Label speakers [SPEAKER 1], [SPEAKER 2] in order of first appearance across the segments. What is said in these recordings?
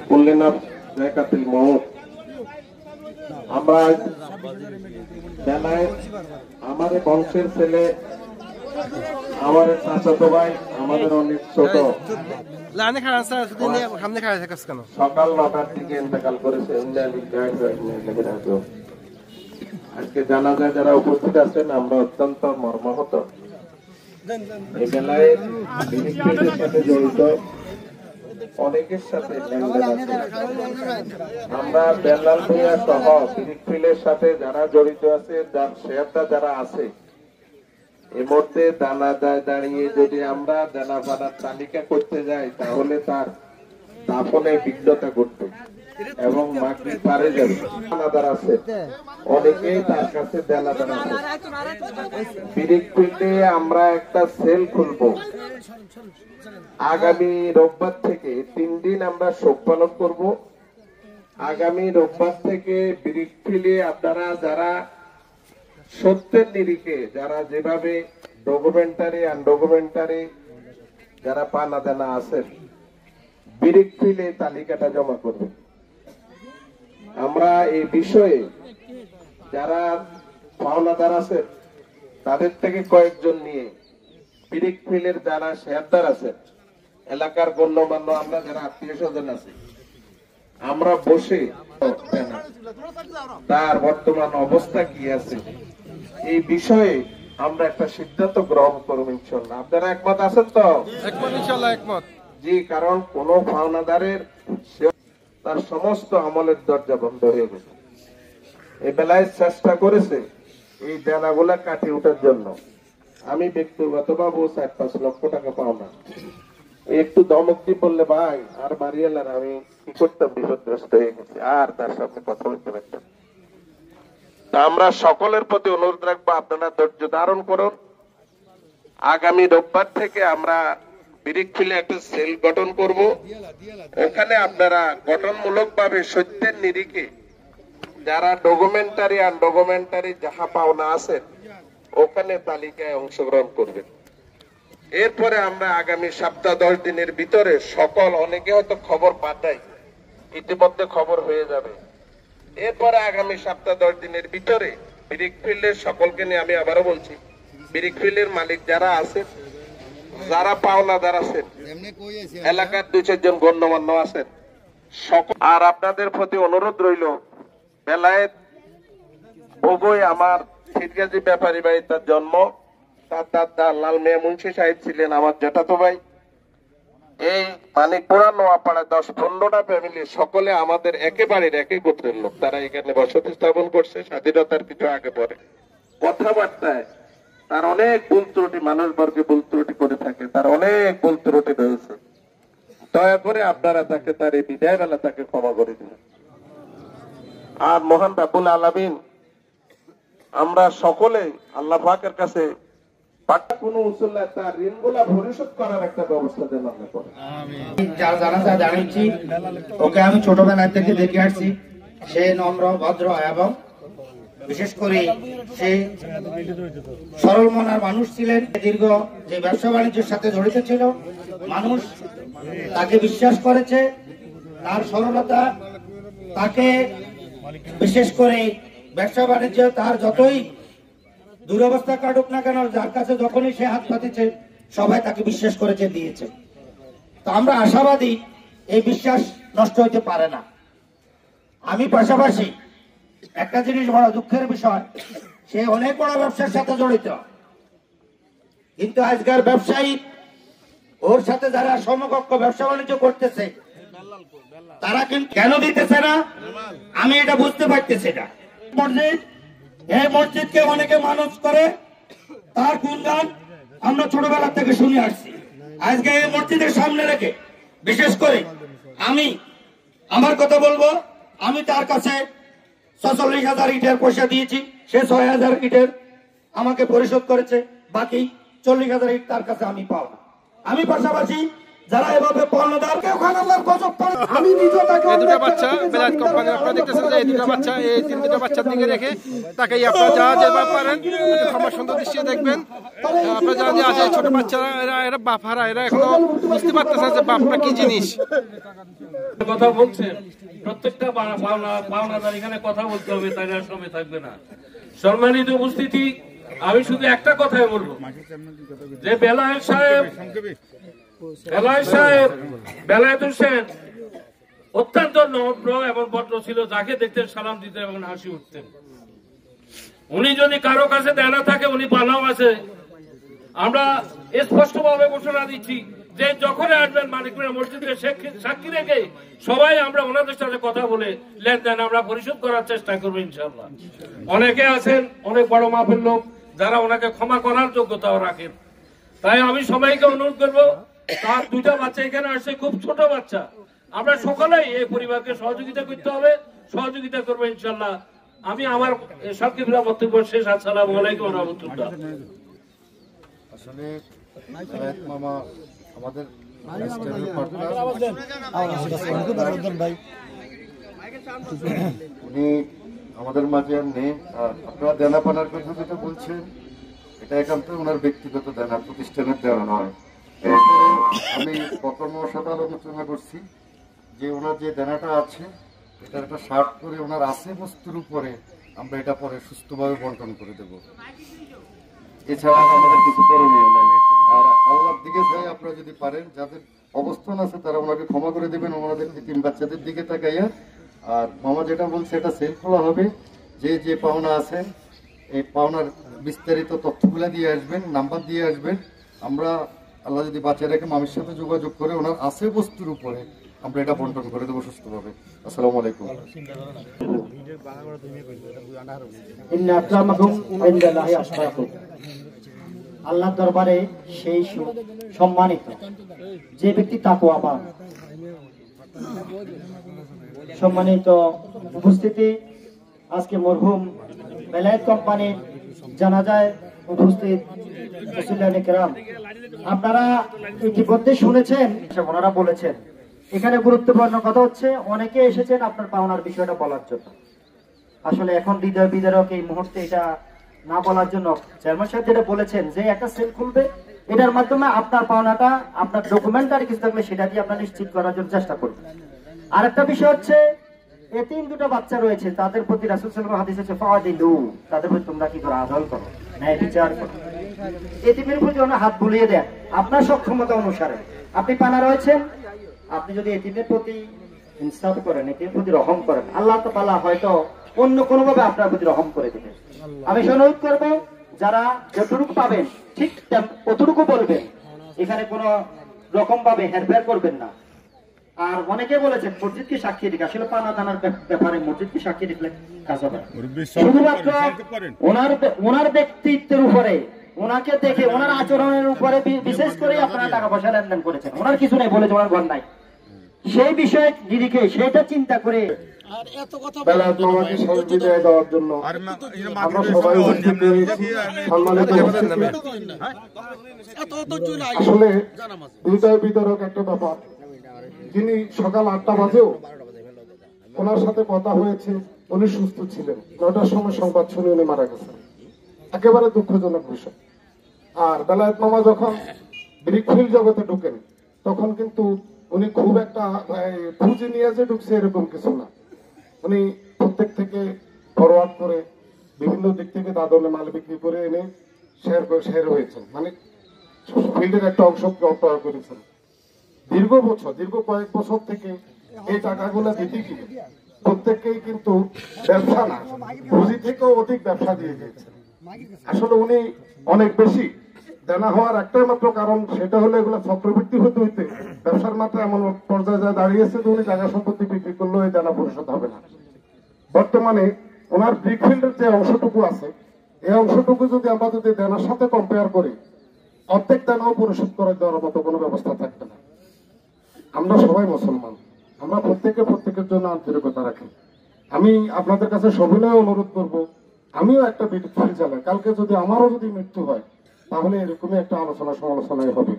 [SPEAKER 1] কুল্লিনা জায়গাতিল মউত। আমরা জানাই আমাদের বংশের ছেলে, আমাদের চাচাতো ভাই, আমাদের অনেক ছোট, সকাল 9টার দিকে ইন্তেকাল করেছে। আজকে জানাজায় যারা উপস্থিত আছেন, আমরা অত্যন্ত মর্মাহত। এই বেলায় সাথে জড়িত অনেকের সাথে আমরা বেলাল ভূঁইয়া সহ পিরিকফিলের সাথে যারা জড়িত আছে, যার শেয়ারটা যারা আছে, এই মুহূর্তে জানাজায় দাঁড়িয়ে যদি আমরা জানাজার তালিকা করতে যাই, তাহলে তার দাফনে বিঘ্নতা ঘটবে এবং মাগরিব পারে যাবে। জানাজার আছে অনেকেই তার কাছে জানাজার আছে। পিরিকফিল্ডে আমরা একটা সেল খুলবো। আগামী রোববার থেকে 3 দিন আমরা শোক পালন করব। আগামী রোববার থেকে পিরিকফিল্ডে আপনারা যারা সত্যের নিরিখে, যারা যেভাবে ডকুমেন্টারি আনডকুমেন্টারি যারা পানা দানা আছেন, পিরিকফিল্ডে তালিকাটা জমা করবেন। আমরা এই বিষয়ে যারা পাওনাদার আছেন তাদের থেকে কয়েকজন নিয়ে পিরিকফিল্ডের যারা শেয়ারদার আছেন, এলাকার গণ্যমান্য আমরা যারা আত্মীয় স্বজন আছে, আমরা বসে তার বর্তমান অবস্থা কি আছে এই বিষয়ে আমরা একটা সিদ্ধান্ত গ্রহণ করব ইনশাআল্লাহ। আপনারা একমত আছেন তো? একমত ইনশাআল্লাহ, একমত। জি, কারণ কোন পাওনাদারের তার সমস্ত আমলের দরজা বন্ধ হয়ে গেছে। এই বেলায় চেষ্টা করেছে এই দেনাগুলা কাটিয়ে ওঠার জন্য। আমি ব্যক্তিগত ভাবে 4-5 লক্ষ টাকা পাওনা একটু ধমক দিয়ে বললে, ভাই আর মারিয়ালার আমি কি করতাম, বিপদগ্রস্ত হয়ে গেছি, আর তার সামনে কথা বলতে পারতাম। আমরা সকলের প্রতি অনুরোধ রাখবো, আপনারা ধৈর্য ধারণ করুন। আগামী রোববার থেকে আমরা পিরিকফিল্ডে একটা সেল গঠন করব। ওখানে আপনারা গঠনমূলক ভাবে সত্যের নিরিখে যারা ডকুমেন্টারি আনডকুমেন্টারি যাহা পাওনা আছে ওখানে তালিকায় অংশগ্রহণ করবেন। এরপরে আমরা আগামী সপ্তাহ 10 দিনের ভিতরে সকল, অনেকে হয়তো খবর পাঠাই, ইতিমধ্যে খবর হয়ে যাবে। এরপরে আগামী সপ্তাহ 10 দিনের ভিতরে পিরিকফিল্ডের সকলকে নিয়ে, আমি আবারও বলছি, পিরিকফিল্ডের মালিক যারা আছেন, যারা পাওনাদার আছেন, এলাকার 2-4 জন গণ্যমান্য আছেন সকল। আর আপনাদের প্রতি অনুরোধ রইল, বেলায়েত ভোগই আমার ফিরগাজী ব্যাপারী বাড়ি তার জন্ম। তার দাদা লাল মিয়া মুন্সি সাহেব ছিলেন আমার জ্যাঠাতো ভাই। এই মানিকপুরা নোয়াপাড়ায় 10-15টা ফ্যামিলি, সকলে আমাদের একেবারে একই গোত্রের লোক। তারা এখানে বসতি স্থাপন করছে স্বাধীনতার কিছু আগে পরে। কথাবার্তায় তার অনেক ভুল ত্রুটি, মানুষবর্গে ভুল ত্রুটি করে থাকে, তার অনেক ভুল ত্রুটি রয়েছে। দয়া করে আপনারা তাকে তার এই বিদায় বেলা তাকে ক্ষমা করে দিন। আর মহান রাব্বুল আলামিন, আমরা সকলে আল্লাহ পাকের কাছে কোন উসুল্লাহ তার ঋণগুলা পরিশোধ করার একটা ব্যবস্থা দেন আল্লাহ করে।
[SPEAKER 2] যার জানাজা জানিয়েছি, ওকে আমি ছোটবেলা থেকে দেখে আসছি। সে নম্র, ভদ্র এবং বিশেষ করে সে সরল মনের মানুষ ছিলেন। দীর্ঘ যে ব্যবসা বাণিজ্যের সাথে জড়িত ছিল, মানুষ তাকে বিশ্বাস করেছে। তার সরলতা, তাকে বিশেষ করে ব্যবসা বাণিজ্য তার যতই দুরবস্থা কাটুক না কেন, যার কাছে যখনই সে হাত পাতেছে সবাই তাকে বিশ্বাস করেছে, দিয়েছে। তো আমরা আশাবাদী এই বিশ্বাস নষ্ট হইতে পারে না। আমি পাশাপাশি একটা জিনিস বড় দুঃখের বিষয়, সে অনেক বড় ব্যবসার সাথে জড়িত, কিন্তু আজকের ব্যবসায়ী ওর সাথে যারা সমকক্ষ ব্যবসা বাণিজ্য করতেছে তারা কিন্তু কেন দিতেছে না, আমি এটা বুঝতে পারতেছি না। মসজিদ, এই মসজিদকে অনেকে মানুষ করে, তার গুণগান আমরা ছোটবেলা থেকে শুনে আসছি। আজকে এই মসজিদের সামনে রেখে বিশেষ করে আমি আমার কথা বলবো, আমি তার কাছে 46,000 ইটের পয়সা দিয়েছি, সে 6,000 ইটের আমাকে পরিশোধ করেছে, বাকি 40,000 ইট তার কাছে আমি পাও না। আমি পাশাপাশি যারা এভাবে পাওনাদারকে ওখানে গজব পড়ে
[SPEAKER 3] আমি নিজে তাকে
[SPEAKER 4] এই দুটো বাচ্চা বেলায়েত কোম্পানি আপনারা দেখতেছেন যে এই দুটো বাচ্চা এই দুটো বাচ্চার দিকে রেখে তাকে আপনারা যা যেভাবে পারেন একটু ক্ষমা সুন্দর দৃষ্টিতে দেখবেন। আপনারা জানেন যে আজ এই ছোট বাচ্চারা এরা বাপারা এরা এখনো বুঝতে পারতেছে যে বাপরা কি জিনিস।
[SPEAKER 5] কথা বলছেন প্রত্যেকটা পাওনাদার এখানে কথা বলতে হবে, তাই আর সময় থাকবে না। সম্মানিত উপস্থিতি, আমি শুধু একটা কথাই বলবো যে বেলায়েত হোসেন অত্যন্ত নম্র এবং ভদ্র ছিল, যাকে দেখতেন সালাম দিতেন এবং হাসি উঠতেন। উনি যদি কারো কাছে দেনা থাকে উনি পানাও আছে। আমরা স্পষ্টভাবে ঘোষণা দিচ্ছি যে যখন আসবেন মানিকপুরা মসজিদে সাক্ষী রেখে সবাই আমরা ওনাদের সাথে কথা বলে লেনদেন আমরা পরিশোধ করার চেষ্টা করবো ইনশাআল্লাহ। অনেকে আছেন অনেক বড় মাপের লোক যারা ওনাকে ক্ষমা করার যোগ্যতাও রাখেন। তাই আমি সবাইকে অনুরোধ করবো, তার দুটা বাচ্চা এখানে আসছে, খুব ছোট বাচ্চা, আমরা সকলেই এই পরিবারকে সহযোগিতা করতে হবে, সহযোগিতা করবো ইনশাআল্লাহ। আমি আমার সংক্ষিপ্ত বক্তব্য শেষ। আসসালামু আলাইকুম ওয়া রাহমাতুল্লাহ।
[SPEAKER 6] আসলে মামা আমাদের উনি আমাদের মাঝে আর নেই। আপনারা দেনা পানার কথা যেটা বলছেন এটা একান্ত ওনার ব্যক্তিগত দেনা, প্রতিষ্ঠানের দেনা নয়। আমি বর্তমান সাথে আলোচনা করছি যে ওনার যে দেনাটা আছে এটা একটা শার্ট করে ওনার আছে বস্তুর উপরে আমরা এটা পরে সুস্থভাবে বন্টন করে দেব। এছাড়া আমাদের কিছু করণীয় নেই। আর আল্লাহর দিকে চাই আপনারা যদি পারেন, যাদের অবস্থান আছে তারা ওনাকে ক্ষমা করে দেবেন ওনাদের তিন বাচ্চাদের দিকে তাকাইয়া। আর মামা যেটা বলছে এটা সেল খোলা হবে, যে যে পাওনা আছে এই পাওনার বিস্তারিত তথ্যগুলো দিয়ে আসবেন, নাম্বার দিয়ে আসবেন। আমরা আল্লাহ যদি বাচ্চা রেখে মামির সাথে যোগাযোগ করে ওনার আছে বস্তুর উপরে আমরা এটা বন্টন করে দেবো সুস্থভাবে। আসসালামু আলাইকুম।
[SPEAKER 2] আল্লাহর দরবারে সেই সম্মানিত যে ব্যক্তি তাকওয়াবান। সম্মানিত উপস্থিতি, আজকে মরহুম বেলায়েত কোম্পানির জানাজায় উপস্থিত মুসল্লিয়ানে কেরাম, আপনারা ইতিমধ্যে শুনেছেন ওনারা বলেছেন। এখানে গুরুত্বপূর্ণ কথা হচ্ছে অনেকে এসেছেন আপনার পাওনার বিষয়টা বলার জন্য। আসলে এখন হৃদয় বিদারক এই মুহূর্তে এটা না বলার জন্য চেয়ারম্যান সাহেব যেটা বলেছেন যে একটা সেল খুলবে, এটার মাধ্যমে আপনার পাওনাটা আপনার ডকুমেন্টারি কিছু থাকলে সেটা দিয়ে আপনার নিশ্চিত করার জন্য চেষ্টা করবেন। আরেকটা বিষয় হচ্ছে এতিম দুটো বাচ্চা রয়েছে, তাদের প্রতি রাসূল সাল্লাল্লাহু আলাইহি ওয়াসাল্লাম হাদিস আছে ফাদিলু, তাদের প্রতি তোমরা কি করো, আদল করো, ন্যায় বিচার করো। এতিমের প্রতি হাত বুলিয়ে দেন আপনার সক্ষমতা অনুসারে। আপনি পানা রয়েছেন, আপনি যদি এতিমের প্রতি ইনসাফ করেন, এতিমের প্রতি রহম করেন, আল্লাহ তাআলা হয়তো অন্য কোনো ভাবে আপনার প্রতি রহম করে দিবেন। আমি অনুরোধ করব যারা যতটুকু পাবেন ঠিক ততটুকু বলবেন, এখানে কোনো রকম ভাবে হেরফের করবেন না। আর অনেকে বলেছেন মসজিদকে সাক্ষী রেখে, আসলে পানা দানার ব্যাপারে মসজিদকে সাক্ষী রেখলে কাজ হবে না। শুধুমাত্র ওনার ব্যক্তিত্বের উপরে, ওনাকে দেখে, ওনার আচরণের উপরে বিশেষ করে আপনারা টাকা পয়সা লেনদেন করেছেন। ওনার কিছু নেই বলে ওনার ঘর নাই, সেই বিষয়ে নিরিখে সেটা চিন্তা করে
[SPEAKER 3] বেলায়েত মামাকে শেষ বিদায় দেওয়ার জন্য আমরা সবাই উপস্থিত হয়েছি। সম্মানিত উপস্থিতি, আসলে হৃদয় বিদারক একটা ব্যাপার। যিনি সকাল 8টা বাজেও ওনার সাথে কথা হয়েছে, উনি সুস্থ ছিলেন, 9টার সময় সংবাদ শুনে উনি মারা গেছেন। একেবারে দুঃখজনক বিষয়। আর বেলায়েত মামা যখন ব্রিকফিল্ড জগতে ঢুকেন তখন কিন্তু উনি খুব একটা পুঁজি নিয়ে যে ঢুকছে এরকম কিছু না। উনি প্রত্যেক থেকে ফরওয়ার্ড করে বিভিন্ন দিক থেকে দাদনে মাল বিক্রি করে এনে শেয়ার হয়েছেন, মানে ফিল্ডের একটা অংশ ক্রয় করেছেন। দীর্ঘ কয়েক বছর থেকে এই টাকাগুলো দিতে গিয়ে প্রত্যেককেই কিন্তু ব্যবসা না, পুঁজি থেকেও অধিক ব্যবসা দিয়ে দিয়েছেন। আসলে উনি অনেক বেশি দেনা হওয়ার একটাই মাত্র কারণ, সেটা হলো এগুলো চক্রবৃদ্ধি হতে হইতে ব্যবসার মাত্রা এমন পর্যায়ে দাঁড়িয়েছে যে উনি জায়গা সম্পত্তি বিক্রি করলেও এই দেনা পরিশোধ হবে না। বর্তমানে ওনার ব্রিকফিল্ডের যে অংশটুকু আছে, এই অংশটুকু যদি আমরা যদি দেনার সাথে কম্পেয়ার করি, অর্ধেক দেনাও পরিশোধ করে দেওয়ার মতো কোনো ব্যবস্থা থাকবে না। আমরা সবাই মুসলমান, আমরা প্রত্যেকের জন্য আন্তরিকতা রাখি। আমি আপনাদের কাছে সবিনয় অনুরোধ করব, আমিও একটা ব্রিকফিল্ড চালাই, কালকে যদি আমারও যদি মৃত্যু হয় তাহলে এরকমই একটা আলোচনা সমালোচনায় হবে।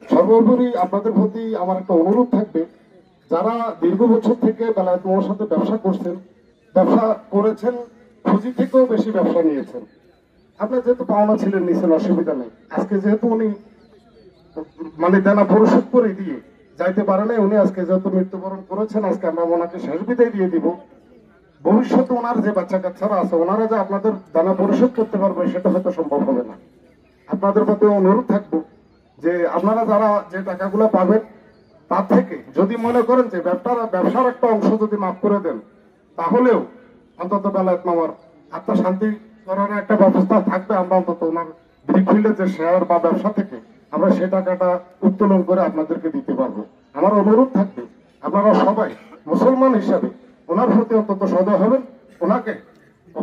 [SPEAKER 3] সর্বোপরি আপনাদের প্রতি আমার একটা অনুরোধ থাকবে যারা দীর্ঘ বছর থেকে বেলায়েত মামার সাথে ব্যবসা করছেন, ব্যবসা করেছেন, পুঁজি থেকেও বেশি ব্যবসা নিয়েছেন। আপনার যেহেতু পাওনা ছিলেন, নিছেন, অসুবিধা নেই। আজকে যেহেতু উনি মানে দেনা পরিশোধ করে দিয়ে যাইতে পারে নাই, উনি আজকে যেহেতু মৃত্যুবরণ করেছেন, আজকে আমরা ওনাকে শেষ বিদায় দিয়ে দিব। ভবিষ্যতে ওনার যে বাচ্চা কাচ্চারা আছে, ওনারা যে আপনাদের দানা পরিশোধ করতে পারবে সেটা হয়তো সম্ভব হবে না। আপনাদের প্রতি অনুরোধ থাকবো যে আপনারা যারা যে টাকাগুলো পাবেন তার থেকে যদি মনে করেন যে ব্যবসার একটা অংশ যদি মাফ করে দেন, তাহলেও অন্তত বেলায়েত মামার আত্মা শান্তি করার একটা ব্যবস্থা থাকবে। আমরা অন্তত ওনার ব্রিকফিল্ডের যে শেয়ার বা ব্যবসা থেকে আমরা সে টাকাটা উত্তোলন করে আপনাদেরকে দিতে পারবো। আমার অনুরোধ থাকবে আপনারা সবাই মুসলমান হিসাবে ওনার প্রতি অন্তত সদয় হবেন, ওনাকে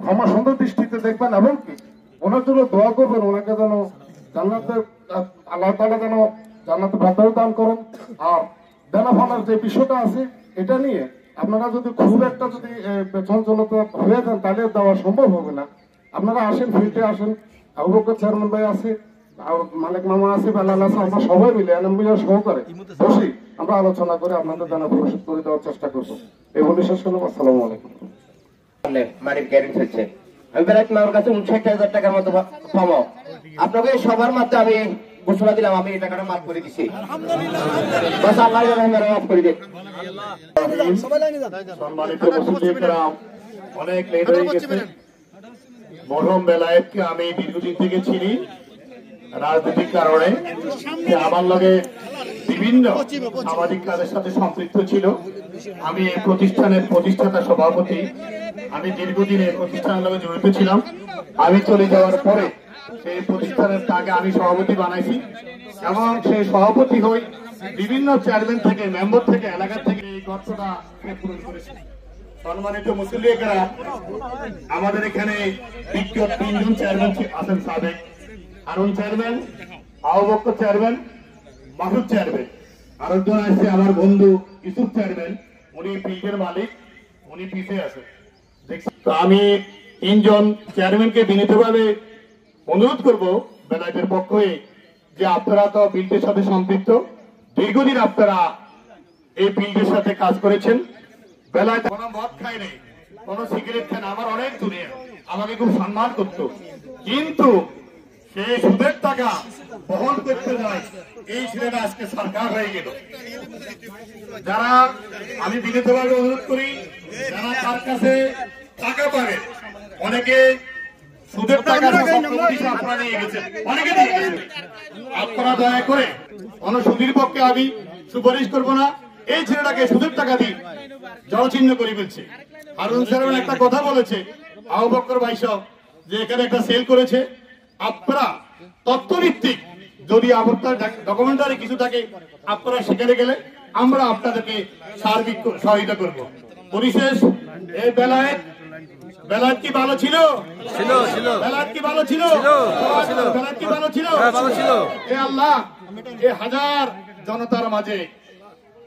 [SPEAKER 3] ক্ষমা সুন্দর দৃষ্টিতে দেখবেন, এমনকি ওনার জন্য দোয়া করবেন, ওনাকে যেন জান্নাতে আল্লাহ তাআলা যেন জান্নাতে বাতাস দান করেন। আর দেনা ফানার যে বিষয়টা আছে এটা নিয়ে আপনারা যদি খুব একটা যদি চঞ্চলতা হয়ে যান তাহলে দেওয়া সম্ভব হবে না। আপনারা আসেন, ফিল্ডে আসেন, আবু বকর চেয়ারম্যান ভাই আছে, মালিক মামা আছে, বেলাল আছে, আমরা সবাই মিলে আলহামদুলিল্লাহ সহকারে বসি আমরা আলোচনা করে আপনাদের দানা পরিশোধ করে দেওয়ার চেষ্টা করবো। এই বলে শেষ করলাম। আসসালামু আলাইকুম।
[SPEAKER 2] মানিক গ্যারেন্টি হচ্ছে আমি বেলায়েত মামার কাছে 59,000 টাকার মতো পাবো। আপনাকে সবার মাধ্যমে আমি ঘোষণা দিলাম, আমি এই টাকাটা মাফ করে দিচ্ছি। বাস আল্লাহ মাফ করে দিন।
[SPEAKER 3] সম্মানিত মুসলিমরা, অনেক লেট হয়ে গেছে। মরহুম বেলায়েতকে আমি দীর্ঘদিন থেকে চিনি রাজনৈতিক কারণে। আমার লগে বিভিন্ন সামাজিক কাজের সাথে সম্পৃক্ত ছিল। আমি এই প্রতিষ্ঠানের প্রতিষ্ঠাতা সভাপতি। আমি দীর্ঘদিন এই প্রতিষ্ঠানের লগে জড়িত ছিলাম। আমি চলে যাওয়ার পরে সেই প্রতিষ্ঠানের তাকে আমি সভাপতি বানাইছি এবং সেই সভাপতি হই বিভিন্ন চেয়ারম্যান থেকে, মেম্বার থেকে, এলাকা থেকে এই গর্তটা পূরণ করেছি। সম্মানিত মুসলিমেরা, আমাদের এখানে বিজ্ঞত 3 জন চেয়ারম্যান আছেন, সাবেক Harun chairman, Abu Bakar chairman, Masud chairman, আরেকজন আছে আমার বন্ধু ইউসুফ চেয়ারম্যান, উনি ফিল্ডের মালিক, উনি পিছিয়ে আছেন। তো আমি 3 জন চেয়ারম্যানকে বিনীতভাবে অনুরোধ করবো বেলায়েতের পক্ষ হয়ে যে আপনারা তো ফিল্ডের সাথে সম্পৃক্ত, দীর্ঘদিন আপনারা এই ফিল্ডের সাথে কাজ করেছেন। বেলায়েত কোনো মদ খায় নাই, কোনো সিগারেট খায় না, আমার অনেক দুনিয়া আমাকে খুব সম্মান করত, কিন্তু সেই সুদের টাকা বহন করতে যায় এই ছেলেটা আজকে সরকার হয়ে গেল। যারা আমি বিনীতভাবে অনুরোধ করি, যারা তার কাছে টাকা পাবে, অনেকে সুদের টাকা আপনারা নিয়ে গেছেন, অনেকে নিয়ে গেছেন, আপনারা দয়া করে কোন সুদীর পক্ষে আমি সুপারিশ করবো না। এই ছেলেটাকে সুদের টাকা দিয়ে জলচিহ্ন করে ফেলছে। হারুন চেয়ারম্যান একটা কথা বলেছে, আবু বকর ভাই সব যে এখানে একটা সেল করেছে, আপনারা তথ্যভিত্তিক যদি আপনার ডকুমেন্টারি কিছু থাকে আপনারা সেখানে গেলে আমরা আপনাদেরকে সার্বিক সহায়তা করব। পরিশেষ এই বেলায়েত কি ভালো ছিল? বেলায়েত কি ভালো ছিল? বেলায়েত কি ভালো ছিল? এ আল্লাহ, এ হাজার জনতার মাঝে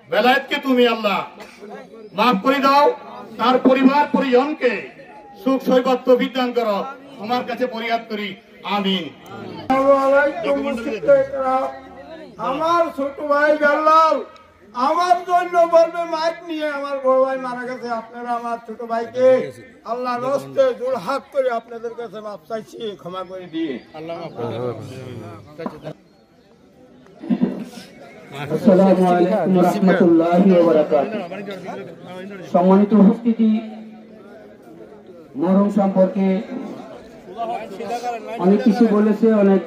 [SPEAKER 3] বেলায়েতকে তুমি আল্লাহ মাফ করে দাও, তার পরিবার পরিজনকে সুখ সৈকত তৌফিক দান করো, তোমার কাছে ফরিয়াদ করি, আমিন।
[SPEAKER 7] আমার ছোট ভাই বেলাল আমার জন্য বলবে মাইক নিয়ে, আমার বড় ভাই মারা গেছে, আপনারা আমার ছোট ভাইকে আল্লাহ রস্তে জোড় হাত করে আপনাদের কাছে মাপ চাইছি, ক্ষমা করে দিয়ে আল্লাহ।
[SPEAKER 8] আসসালামু আলাইকুম ওয়া রাহমাতুল্লাহি ওয়া বারাকাতুহু। সম্মানিত উপস্থিতি, মরহুম সম্পর্কে অনেক কিছু বলেছে, অনেক